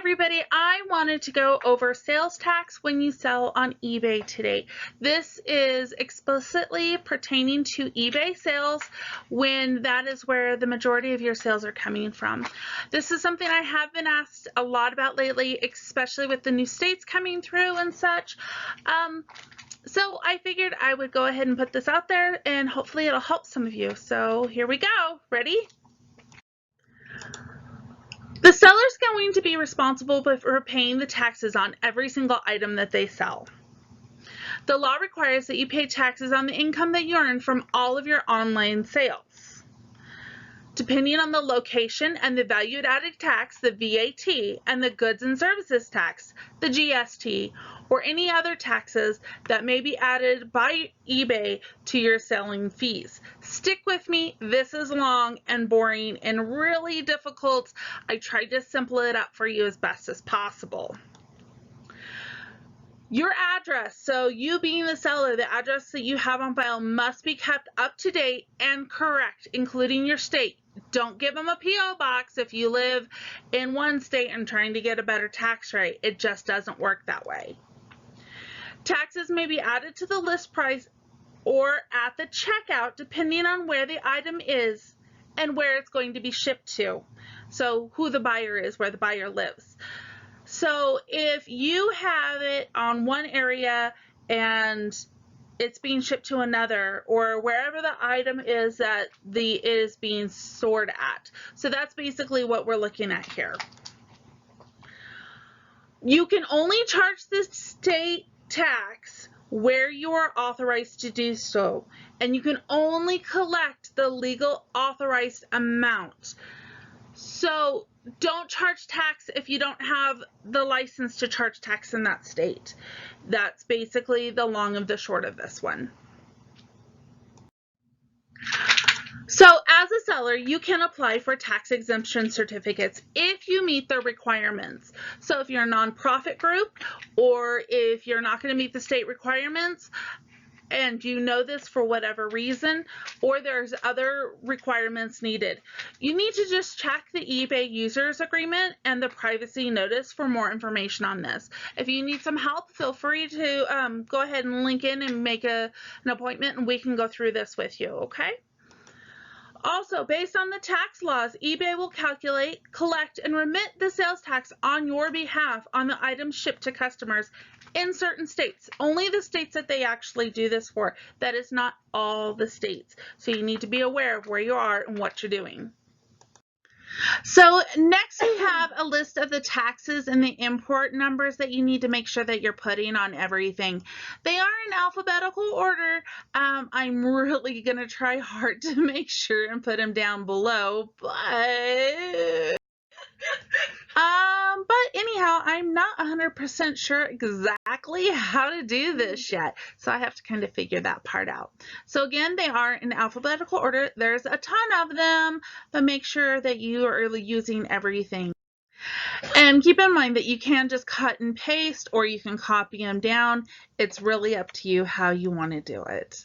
everybody, I wanted to go over sales tax when you sell on eBay today. This is explicitly pertaining to eBay sales when that is where the majority of your sales are coming from. This is something I have been asked a lot about lately, especially with the new states coming through and such. So I figured I would go ahead and put this out there and hopefully it'll help some of you. So here we go. Ready? The seller's going to be responsible for paying the taxes on every single item that they sell. The law requires that you pay taxes on the income that you earn from all of your online sales. Depending on the location and the value-added tax, the VAT, and the goods and services tax, the GST, or any other taxes that may be added by eBay to your selling fees. Stick with me, this is long and boring and really difficult. I tried to simple it up for you as best as possible. Your address, so you being the seller, the address that you have on file must be kept up to date and correct, including your state. Don't give them a P.O. box if you live in one state and trying to get a better tax rate. It just doesn't work that way. Taxes may be added to the list price or at the checkout depending on where the item is and where it's going to be shipped to. So who the buyer is, where the buyer lives. So if you have it on one area and it's being shipped to another, or wherever the item is that it is being stored at. So that's basically what we're looking at here. You can only charge the state tax where you are authorized to do so, and you can only collect the legal authorized amount. So don't charge tax if you don't have the license to charge tax in that state. That's basically the long of the short of this one. So as a seller, you can apply for tax exemption certificates if you meet the requirements. So if you're a nonprofit group, or if you're not going to meet the state requirements, and you know this for whatever reason, or there's other requirements needed, you need to just check the eBay users agreement and the privacy notice for more information on this. If you need some help, feel free to go ahead and link in and make an appointment and we can go through this with you, okay? Also, based on the tax laws, eBay will calculate, collect, and remit the sales tax on your behalf on the items shipped to customers in certain states. Only the states that they actually do this for. That is not all the states. So you need to be aware of where you are and what you're doing. So next we have a list of the taxes and the import numbers that you need to make sure that you're putting on everything. They are in alphabetical order. I'm really going to try hard to make sure and put them down below, but anyhow, I'm not 100% sure exactly how to do this yet, so I have to kind of figure that part out. So again, they are in alphabetical order. There's a ton of them, but make sure that you are using everything. And keep in mind that you can just cut and paste, or you can copy them down. It's really up to you how you want to do it.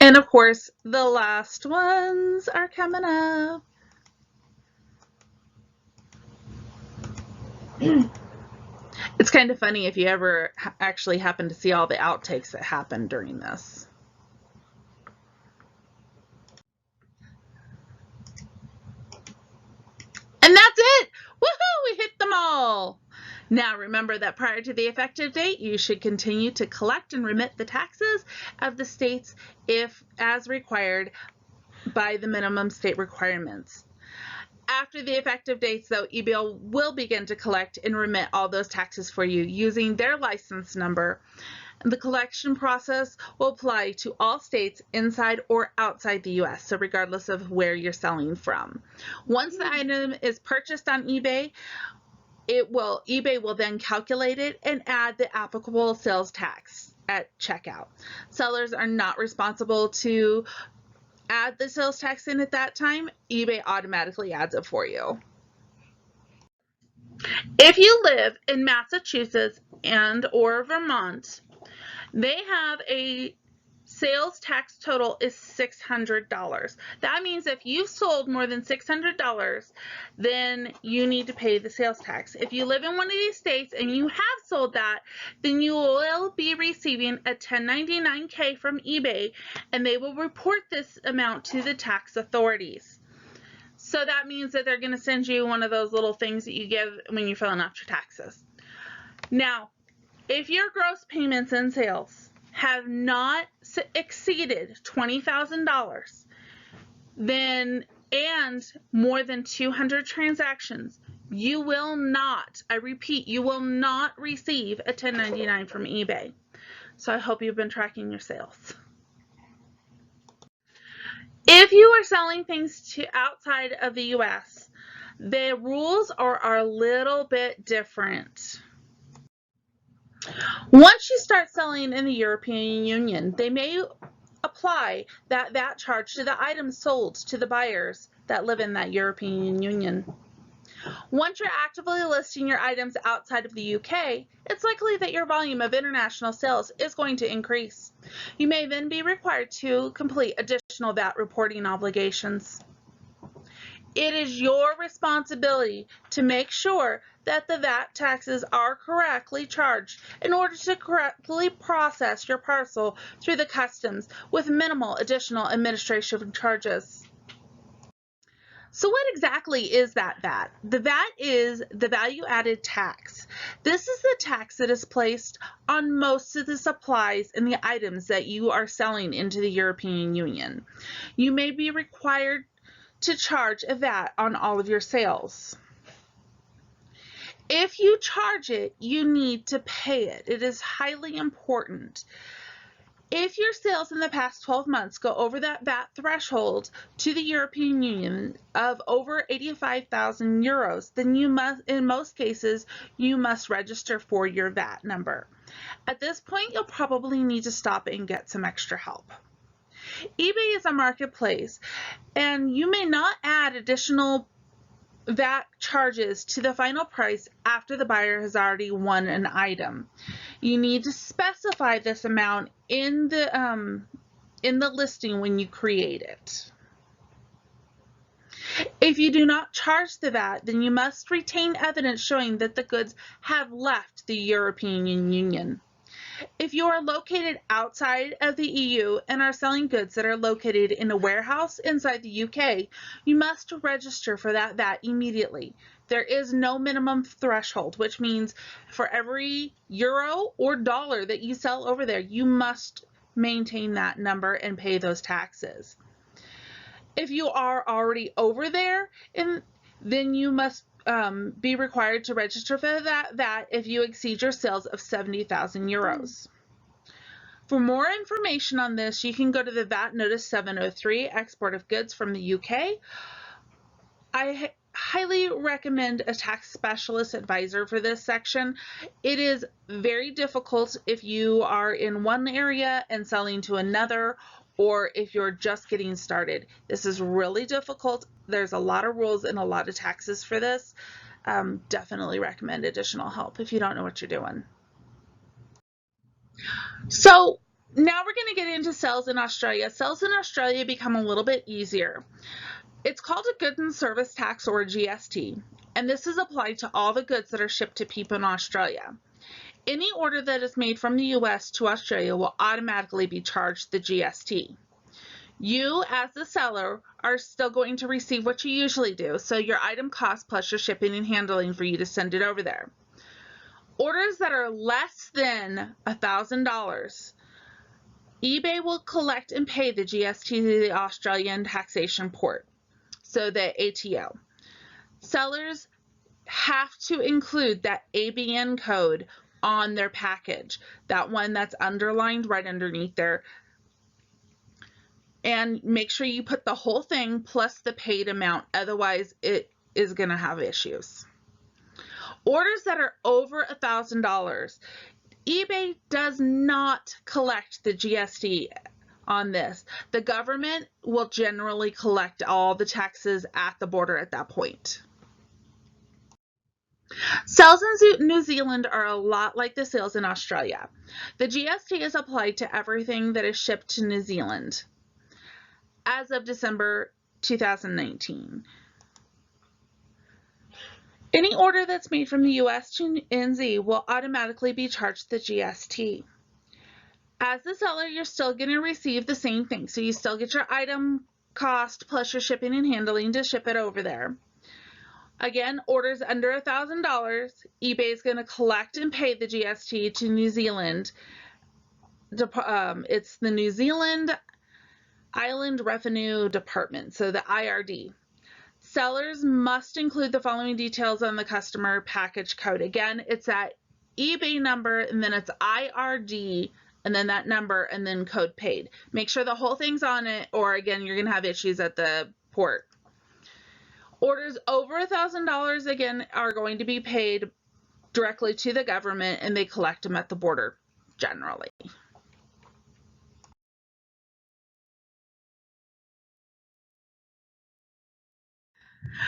And of course, the last ones are coming up. It's kind of funny if you ever actually happen to see all the outtakes that happened during this. And that's it! Woohoo! We hit them all! Now remember that prior to the effective date, you should continue to collect and remit the taxes of the states if as required by the minimum state requirements. After the effective dates, though, eBay will begin to collect and remit all those taxes for you using their license number. The collection process will apply to all states inside or outside the U.S., so regardless of where you're selling from. Once the item is purchased on eBay, eBay will then calculate it and add the applicable sales tax at checkout. Sellers are not responsible to add the sales tax in at that time. eBay automatically adds it for you. If you live in Massachusetts and or Vermont, they have a sales tax total is $600. That means if you've sold more than $600, then you need to pay the sales tax. If you live in one of these states and you have sold that, then you will be receiving a 1099-K from eBay, and they will report this amount to the tax authorities. So that means that they're going to send you one of those little things that you give when you're filling out your taxes. Now, if your gross payments and sales have not exceeded $20,000, then, and more than 200 transactions, you will not, I repeat, you will not receive a 1099 from eBay. So I hope you've been tracking your sales. If you are selling things to outside of the US, the rules are a little bit different. Once you start selling in the European Union, they may apply that VAT charge to the items sold to the buyers that live in that European Union. Once you're actively listing your items outside of the UK, it's likely that your volume of international sales is going to increase. You may then be required to complete additional VAT reporting obligations. It is your responsibility to make sure that the VAT taxes are correctly charged in order to correctly process your parcel through the customs with minimal additional administrative charges. So what exactly is that VAT? The VAT is the value-added tax. This is the tax that is placed on most of the supplies and the items that you are selling into the European Union. You may be required to charge a VAT on all of your sales. If you charge it, you need to pay it. It is highly important. If your sales in the past 12 months go over that VAT threshold to the European Union of over 85,000 euros, then you must, in most cases, you must register for your VAT number. At this point, you'll probably need to stop and get some extra help. eBay is a marketplace, and you may not add additional VAT charges to the final price after the buyer has already won an item. You need to specify this amount in the listing when you create it. If you do not charge the VAT, then you must retain evidence showing that the goods have left the European Union. If you are located outside of the EU and are selling goods that are located in a warehouse inside the UK, you must register for that VAT immediately. There is no minimum threshold, which means for every euro or dollar that you sell over there, you must maintain that number and pay those taxes. If you are already over there, then you must be required to register for that VAT if you exceed your sales of 70,000 euros. For more information on this, you can go to the VAT Notice 703, Export of Goods from the UK. I highly recommend a tax specialist advisor for this section. It is very difficult if you are in one area and selling to another, or if you're just getting started. This is really difficult. There's a lot of rules and a lot of taxes for this. Definitely recommend additional help if you don't know what you're doing. So now we're going to get into sales in Australia. Sales in Australia become a little bit easier. It's called a goods and service tax, or a GST, and this is applied to all the goods that are shipped to people in Australia. Any order that is made from the US to Australia will automatically be charged the GST. You, as the seller, are still going to receive what you usually do, so your item cost plus your shipping and handling for you to send it over there. Orders that are less than $1,000, eBay will collect and pay the GST to the Australian Taxation Port, so the ATO. Sellers have to include that ABN code on their package, that one that's underlined right underneath there, and make sure you put the whole thing plus the paid amount, otherwise it is going to have issues. Orders that are over $1,000, eBay does not collect the GST on this. The government will generally collect all the taxes at the border at that point. Sales in New Zealand are a lot like the sales in Australia. The GST is applied to everything that is shipped to New Zealand as of December 2019. Any order that's made from the US to NZ will automatically be charged the GST. As the seller, you're still going to receive the same thing. So you still get your item cost plus your shipping and handling to ship it over there. Again, orders under $1,000, eBay is going to collect and pay the GST to New Zealand. It's the New Zealand Island Revenue Department, so the IRD. Sellers must include the following details on the customer package code. Again, it's that eBay number, and then it's IRD, and then that number, and then code paid. Make sure the whole thing's on it, or again, you're going to have issues at the port. Orders over $1,000, again, are going to be paid directly to the government, and they collect them at the border generally.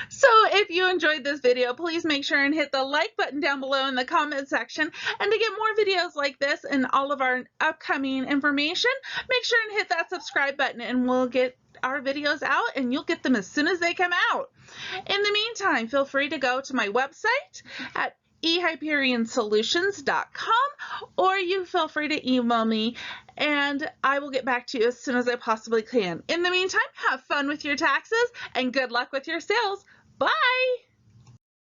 So if you enjoyed this video, please make sure and hit the like button down below in the comment section. And to get more videos like this and all of our upcoming information, make sure and hit that subscribe button, and we'll get our videos out and you'll get them as soon as they come out. In the meantime, feel free to go to my website at ehyperionsolutions.com, or you feel free to email me and I will get back to you as soon as I possibly can. In the meantime, have fun with your taxes and good luck with your sales. Bye!